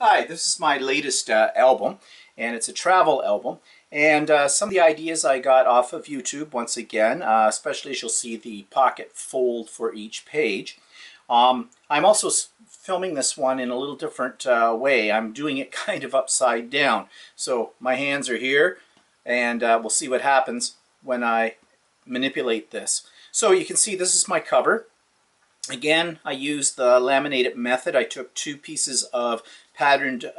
Hi, this is my latest album, and it's a travel album. And some of the ideas I got off of YouTube, once again, especially as you'll see the pocket fold for each page. I'm also filming this one in a little different way. I'm doing it kind of upside down. So my hands are here, and we'll see what happens when I manipulate this. So you can see this is my cover. Again, I used the laminated method. I took two pieces of patterned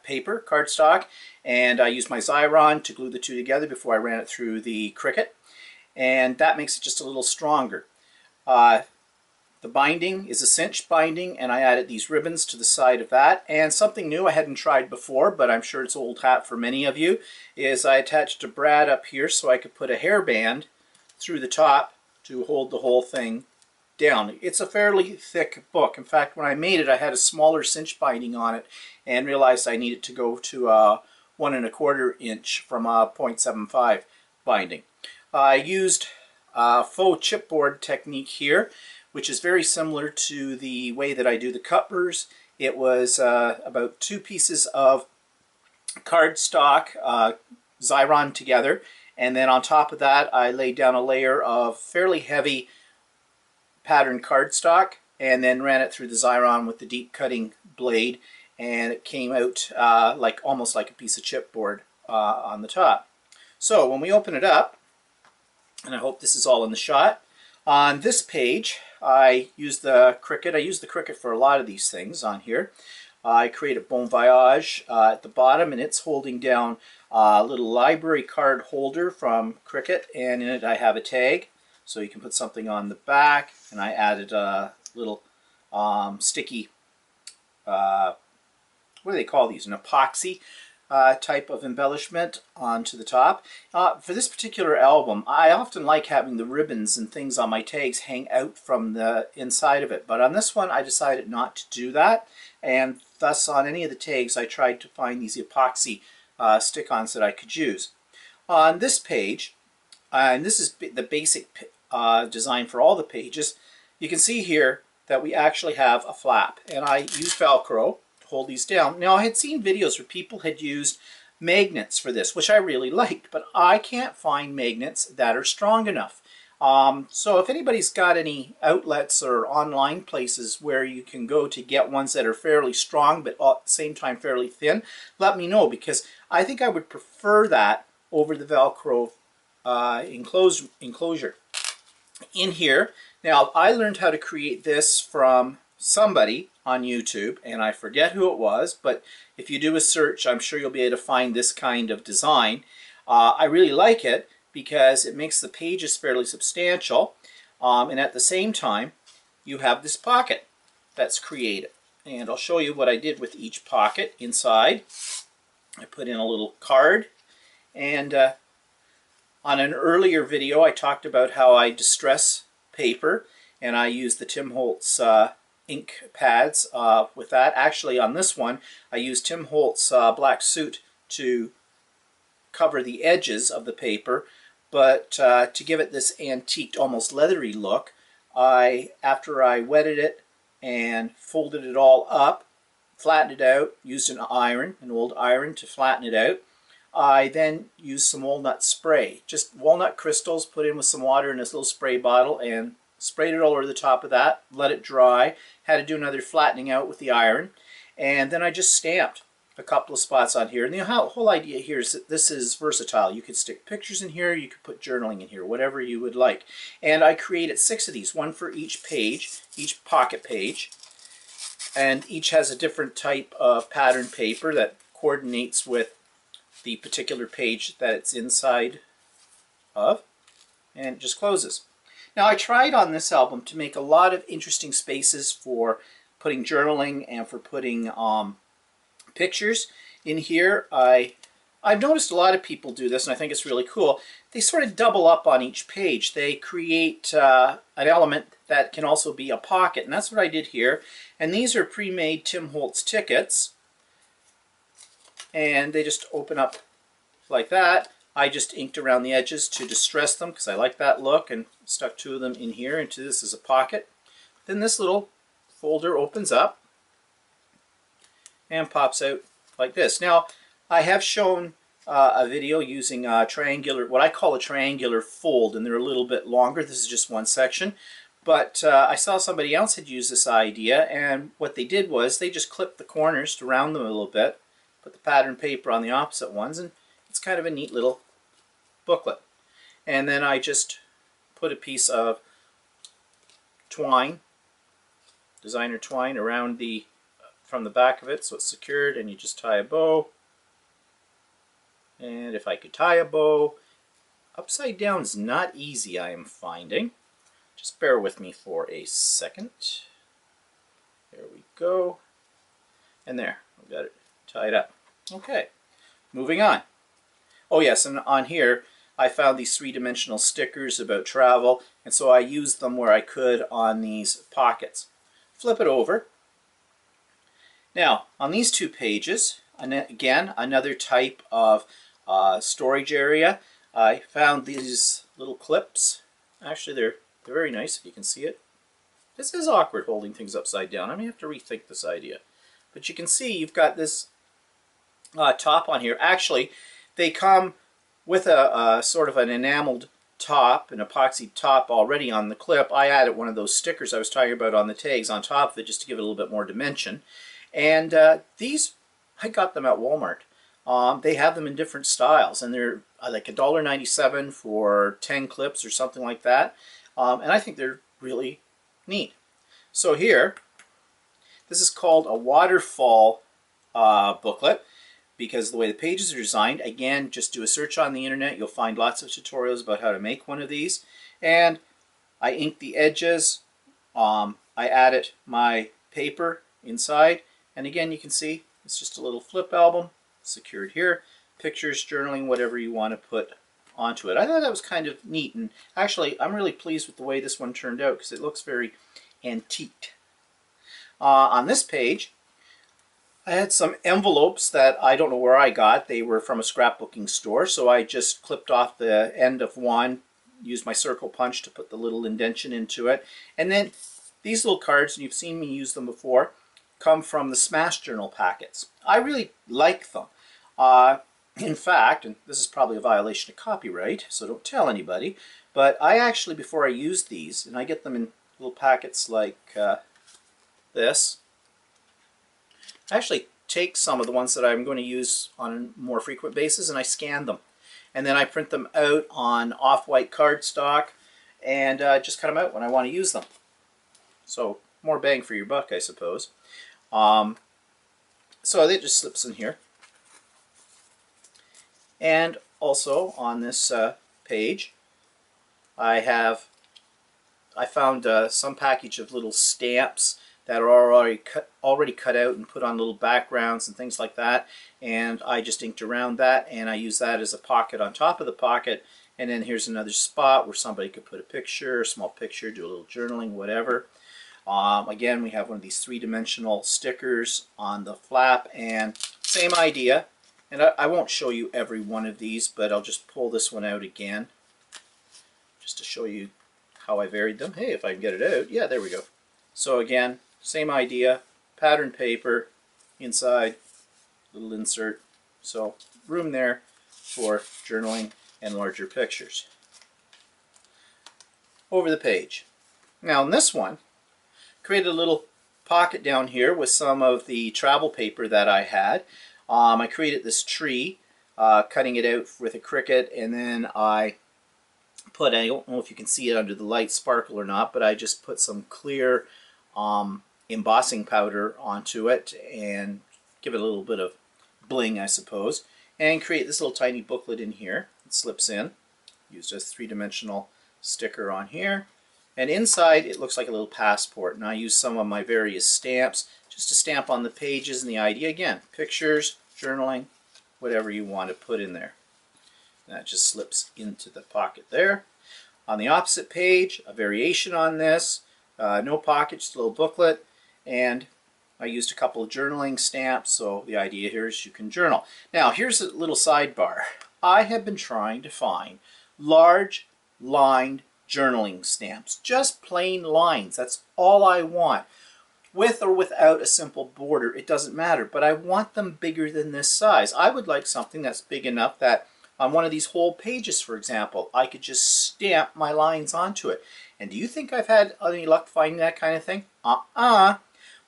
paper, cardstock, and I used my Xyron to glue the two together before I ran it through the Cricut, and that makes it just a little stronger. The binding is a cinch binding, and I added these ribbons to the side of that. And something new I hadn't tried before, but I'm sure it's old hat for many of you, is I attached a brad up here so I could put a hairband through the top to hold the whole thing down. It's a fairly thick book. In fact, when I made it, I had a smaller cinch binding on it and realized I needed to go to 1 1/4 inch from a 0.75 binding. I used faux chipboard technique here, which is very similar to the way that I do the covers. It was about two pieces of cardstock Xyron together, and then on top of that I laid down a layer of fairly heavy patterned cardstock and then ran it through the Xyron with the deep cutting blade, and it came out almost like a piece of chipboard on the top. So when we open it up, and I hope this is all in the shot, on this page I use the Cricut. I use the Cricut for a lot of these things on here. I created Bon Voyage at the bottom, and it's holding down a little library card holder from Cricut, and in it I have a tag so you can put something on the back, and I added a little sticky, what do they call these, an epoxy type of embellishment onto the top. For this particular album, I often like having the ribbons and things on my tags hang out from the inside of it, but on this one I decided not to do that, and thus on any of the tags I tried to find these epoxy stick-ons that I could use. On this page, and this is the basic design for all the pages, you can see here that we actually have a flap, and I use Velcro hold these down. Now, I had seen videos where people had used magnets for this, which I really liked, but I can't find magnets that are strong enough. So if anybody's got any outlets or online places where you can go to get ones that are fairly strong but at the same time fairly thin, let me know, because I think I would prefer that over the Velcro enclosure. In here, now I learned how to create this from somebody on YouTube, and I forget who it was, but if you do a search, I'm sure you'll be able to find this kind of design. I really like it because it makes the pages fairly substantial, and at the same time you have this pocket that's created. And I'll show you what I did with each pocket inside. I put in a little card, and on an earlier video I talked about how I distress paper, and I use the Tim Holtz ink pads with that. Actually, on this one I used Tim Holtz black soot to cover the edges of the paper, but to give it this antiqued, almost leathery look, after I wetted it and folded it all up, flattened it out, used an old iron to flatten it out. I then used some walnut spray, just walnut crystals put in with some water in this little spray bottle, and sprayed it all over the top of that, let it dry, had to do another flattening out with the iron, and then I just stamped a couple of spots on here. And the whole idea here is that this is versatile. You could stick pictures in here, you could put journaling in here, whatever you would like. And I created 6 of these, one for each page, each pocket page, and each has a different type of pattern paper that coordinates with the particular page that it's inside of, and it just closes. Now, I tried on this album to make a lot of interesting spaces for putting journaling and for putting pictures in here. I've noticed a lot of people do this, and I think it's really cool. They sort of double up on each page. They create an element that can also be a pocket, and that's what I did here. And these are pre-made Tim Holtz tickets, and they just open up like that. I just inked around the edges to distress them because I like that look, and stuck 2 of them in here into this as a pocket. Then this little folder opens up, and pops out like this. Now, I have shown a video using a triangular, what I call a triangular fold, and they're a little bit longer. This is just one section. But I saw somebody else had used this idea, and what they did was they just clipped the corners to round them a little bit, put the pattern paper on the opposite ones, and it's kind of a neat little booklet. And then I just put a piece of twine, designer twine, around from the back of it so it's secured, and you just tie a bow. And if I could tie a bow upside down is not easy, I am finding. Just bear with me for a second. There we go. And there, I've got it tied up. Okay, moving on. Oh yes, and on here I found these three-dimensional stickers about travel, and so I used them where I could on these pockets. Flip it over. Now, on these two pages, again, another type of storage area. I found these little clips. Actually, they're very nice if you can see it. This is awkward holding things upside down. I may have to rethink this idea. But you can see you've got this top on here. Actually, they come with a sort of an enameled top, an epoxy top already on the clip. I added one of those stickers I was talking about on the tags on top of it just to give it a little bit more dimension. And these, I got them at Walmart. They have them in different styles, and they're like $1.97 for 10 clips or something like that. And I think they're really neat. So here, this is called a waterfall booklet because the way the pages are designed. Again, just do a search on the internet. You'll find lots of tutorials about how to make one of these. And I inked the edges. I added my paper inside. And again, you can see it's just a little flip album secured here. Pictures, journaling, whatever you want to put onto it. I thought that was kind of neat, and actually I'm really pleased with the way this one turned out because it looks very antiqued. On this page I had some envelopes that I don't know where I got. They were from a scrapbooking store, so I just clipped off the end of one, used my circle punch to put the little indentation into it, and then these little cards, and you've seen me use them before, come from the Smash Journal packets. I really like them. In fact, and this is probably a violation of copyright, so don't tell anybody, but I actually, before I use these, and I get them in little packets like this, I actually take some of the ones that I'm going to use on a more frequent basis and I scan them. And then I print them out on off-white cardstock and just cut them out when I want to use them. So more bang for your buck, I suppose. So it just slips in here. And also on this page, I found some package of little stamps that are already cut out and put on little backgrounds and things like that. And I just inked around that, and I use that as a pocket on top of the pocket. And then here's another spot where somebody could put a picture, a small picture, do a little journaling, whatever. Again, we have one of these three-dimensional stickers on the flap, and same idea. And I won't show you every one of these, but I'll just pull this one out again just to show you how I varied them. Hey, if I can get it out. Yeah, there we go. So again, same idea, pattern paper, inside, little insert. So room there for journaling and larger pictures. Over the page. Now in this one, created a little pocket down here with some of the travel paper that I had. I created this tree, cutting it out with a Cricut, and then I don't know if you can see it under the light sparkle or not, but I just put some clear embossing powder onto it and give it a little bit of bling, I suppose, and create this little tiny booklet in here. It slips in. Used a three-dimensional sticker on here. And inside it looks like a little passport, and I use some of my various stamps just to stamp on the pages, and the idea again, pictures, journaling, whatever you want to put in there. And that just slips into the pocket there. On the opposite page, a variation on this, no pocket, just a little booklet, and I used a couple of journaling stamps, so the idea here is you can journal. Now here's a little sidebar. I have been trying to find large lined journaling stamps, just plain lines. That's all I want. with or without a simple border, it doesn't matter, but I want them bigger than this size. I would like something that's big enough that on one of these whole pages, for example, I could just stamp my lines onto it. And do you think I've had any luck finding that kind of thing?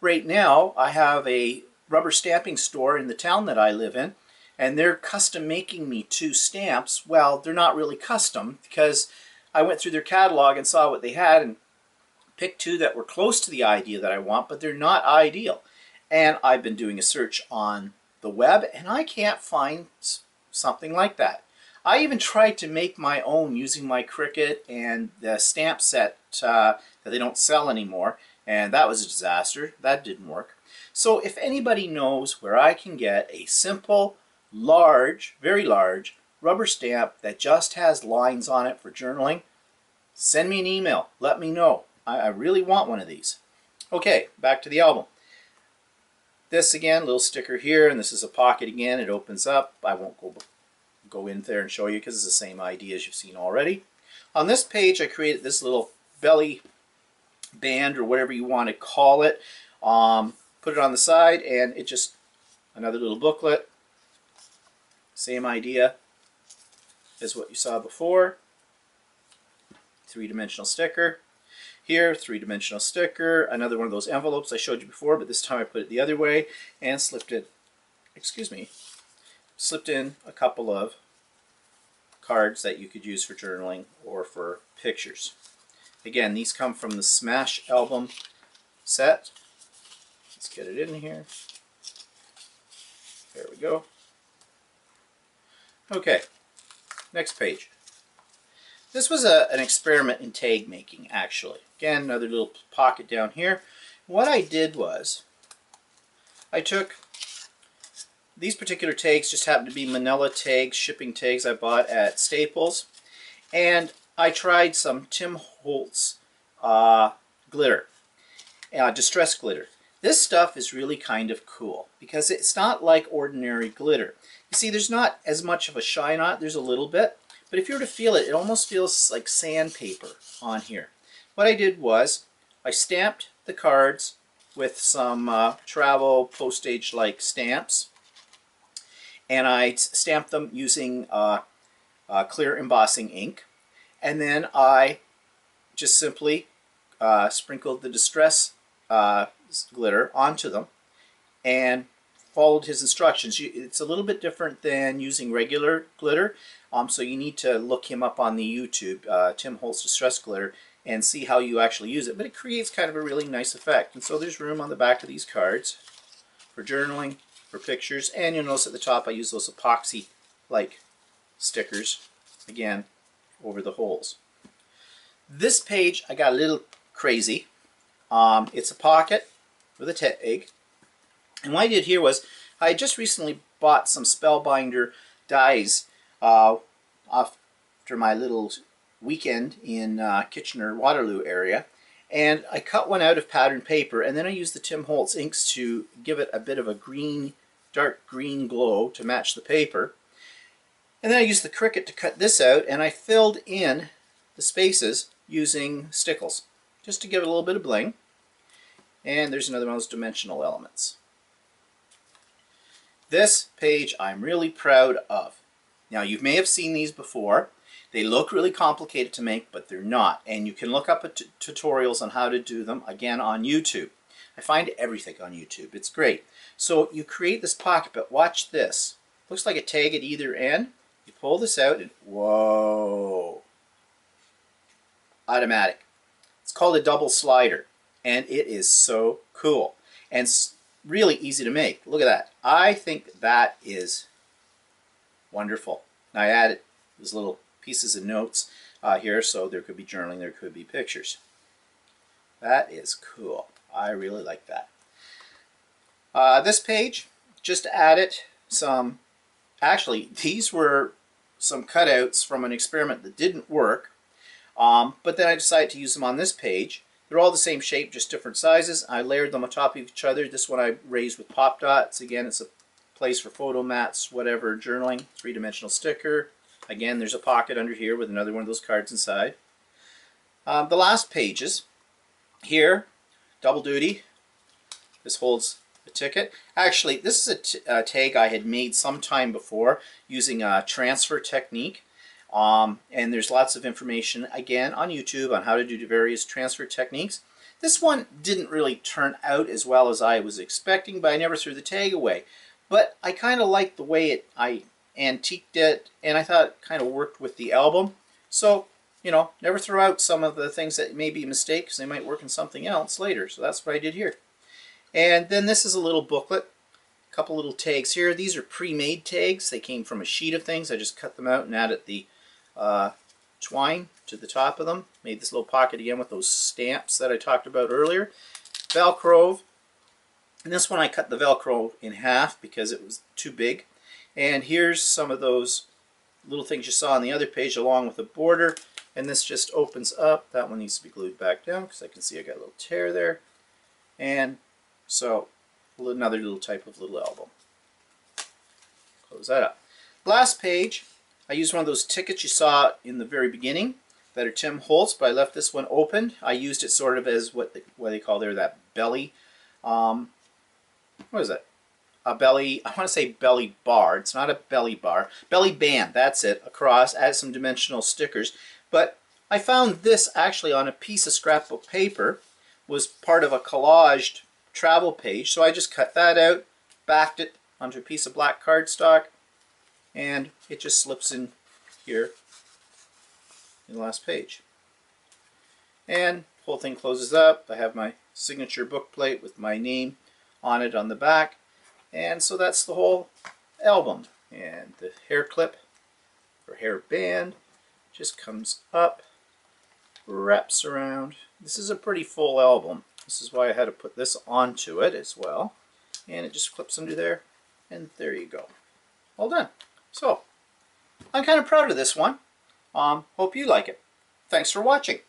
Right now, I have a rubber stamping store in the town that I live in, and they're custom making me 2 stamps. Well, they're not really custom because I went through their catalog and saw what they had and picked 2 that were close to the idea that I want, but they're not ideal. And I've been doing a search on the web, and I can't find something like that. I even tried to make my own using my Cricut and the stamp set that they don't sell anymore, and that was a disaster. That didn't work. So if anybody knows where I can get a simple, large, very large rubber stamp that just has lines on it for journaling, send me an email. Let me know. I really want one of these. Okay, back to the album. This again, little sticker here, and this is a pocket again. It opens up. I won't go in there and show you because it's the same idea as you've seen already. On this page, I created this little belly band or whatever you want to call it. Put it on the side, and it just another little booklet. Same idea as what you saw before. 3-dimensional sticker. Here, 3-dimensional sticker, another one of those envelopes I showed you before, but this time I put it the other way and slipped in a couple of cards that you could use for journaling or for pictures. Again, these come from the Smash album set. Let's get it in here. There we go. Okay, next page. This was an experiment in tag making, actually. Again, another little pocket down here. What I did was, I took these particular tags, just happened to be manila tags, shipping tags I bought at Staples, and I tried some Tim Holtz glitter, distress glitter. This stuff is really kind of cool because it's not like ordinary glitter. You see, there's not as much of a shine on it. There's a little bit. But if you were to feel it, it almost feels like sandpaper on here. What I did was I stamped the cards with some travel postage-like stamps, and I stamped them using clear embossing ink, and then I just simply sprinkled the distress glitter onto them and followed his instructions. It's a little bit different than using regular glitter, so you need to look him up on the YouTube, Tim Holtz Distress Glitter, and see how you actually use it. But it creates kind of a really nice effect. And so there's room on the back of these cards for journaling, for pictures, and you'll notice at the top I use those epoxy-like stickers, again, over the holes. This page I got a little crazy. It's a pocket with a tag. And what I did here was, I had just recently bought some Spellbinder dies after my little weekend in Kitchener-Waterloo area, and I cut one out of patterned paper, and then I used the Tim Holtz inks to give it a bit of a green, dark green glow to match the paper. And then I used the Cricut to cut this out, and I filled in the spaces using stickles, just to give it a little bit of bling. And there's another one of those dimensional elements. This page I'm really proud of. Now, you may have seen these before. They look really complicated to make, but they're not. And you can look up tutorials on how to do them, again, on YouTube. I find everything on YouTube. It's great. So you create this pocket, but watch this. Looks like a tag at either end. You pull this out and whoa. Automatic. It's called a double slider, and it is so cool. And really easy to make. Look at that. I think that is wonderful. Now I added these little pieces of notes here, so there could be journaling, there could be pictures. That is cool. I really like that. This page, just added some, actually these were some cutouts from an experiment that didn't work, but then I decided to use them on this page. They're all the same shape, just different sizes. I layered them on top of each other. This one I raised with pop dots. Again, it's a place for photo mats, whatever, journaling. 3-dimensional sticker. Again, there's a pocket under here with another one of those cards inside. The last pages here, double duty. This holds a ticket. Actually, this is a tag I had made some time before using a transfer technique. And there's lots of information, again, on YouTube on how to do the various transfer techniques. This one didn't really turn out as well as I was expecting, but I never threw the tag away. But I kind of liked the way I antiqued it, and I thought it kind of worked with the album. So, you know, never throw out some of the things that may be mistakes. They might work in something else later. So that's what I did here. And then this is a little booklet. A couple little tags here. These are pre-made tags. They came from a sheet of things. I just cut them out and added the twine to the top of them. Made this little pocket again with those stamps that I talked about earlier. Velcro. And this one I cut the Velcro in half because it was too big. And here's some of those little things you saw on the other page along with the border. And this just opens up. That one needs to be glued back down because I can see I got a little tear there. And so another little type of little album. Close that up. Last page, I used one of those tickets you saw in the very beginning that are Tim Holtz, but I left this one open. I used it sort of as what they call there, that belly. What is that? A belly, I want to say belly bar. It's not a belly bar. Belly band, that's it, across. Add some dimensional stickers. But I found this actually on a piece of scrapbook paper. Was part of a collaged travel page. So I just cut that out, backed it onto a piece of black cardstock, and it just slips in here in the last page. And the whole thing closes up. I have my signature book plate with my name on it on the back. And so that's the whole album. And the hair clip or hair band just comes up, wraps around. This is a pretty full album. This is why I had to put this onto it as well. And it just clips under there. And there you go. All done. So, I'm kind of proud of this one. Hope you like it. Thanks for watching.